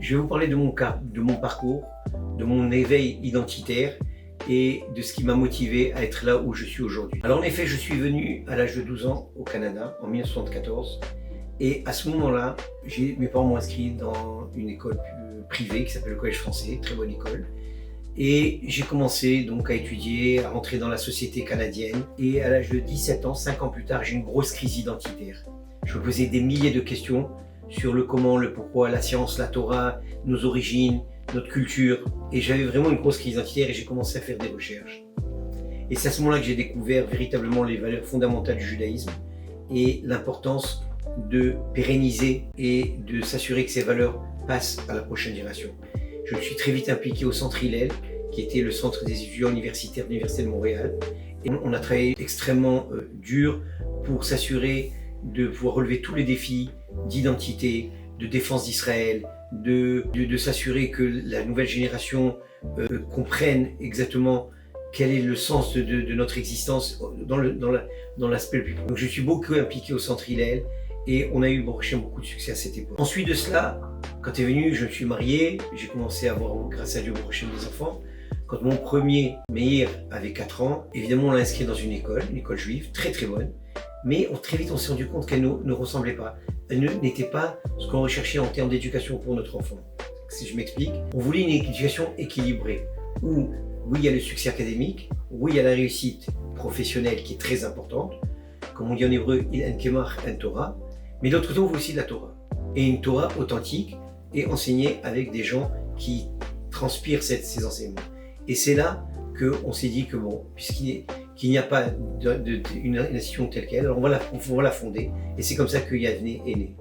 Je vais vous parler de mon cas, de mon parcours, de mon éveil identitaire et de ce qui m'a motivé à être là où je suis aujourd'hui. Alors en effet, je suis venu à l'âge de 12 ans au Canada en 1974 et à ce moment-là, mes parents m'ont inscrit dans une école privée qui s'appelle le Collège français, très bonne école. Et j'ai commencé donc à étudier, à rentrer dans la société canadienne. Et à l'âge de 17 ans, 5 ans plus tard, j'ai une grosse crise identitaire. Je me posais des milliers de questions sur le comment, le pourquoi, la science, la Torah, nos origines, notre culture. Et j'avais vraiment une grosse crise identitaire et j'ai commencé à faire des recherches. Et c'est à ce moment-là que j'ai découvert véritablement les valeurs fondamentales du judaïsme et l'importance de pérenniser et de s'assurer que ces valeurs passent à la prochaine génération. Je me suis très vite impliqué au Centre Hillel, qui était le centre des étudiants universitaires de l'Université de Montréal. Et on a travaillé extrêmement dur pour s'assurer de pouvoir relever tous les défis d'identité, de défense d'Israël, de s'assurer que la nouvelle génération comprenne exactement quel est le sens de notre existence dans l'aspect le plus profond. Donc je suis beaucoup impliqué au Centre Hillel et on a eu beaucoup de succès à cette époque. Ensuite de cela, quand est venu, je me suis marié, j'ai commencé à avoir, grâce à Dieu, des enfants. Quand mon premier, Meir, avait 4 ans, évidemment on l'a inscrit dans une école juive, très très bonne, mais très vite on s'est rendu compte qu'elle ne ressemblait pas. Elle n'était pas ce qu'on recherchait en termes d'éducation pour notre enfant. Si je m'explique, on voulait une éducation équilibrée, où oui il y a le succès académique, oui il y a la réussite professionnelle qui est très importante, comme on dit en hébreu, il en kemach en Torah, mais d'autre côté on veut aussi de la Torah. Et une Torah authentique et enseignée avec des gens qui transpirent ces enseignements. Et c'est là qu'on s'est dit que bon, puisqu'il n'y a pas une institution telle qu'elle, alors on va la fonder. Et c'est comme ça que Yavneh est né.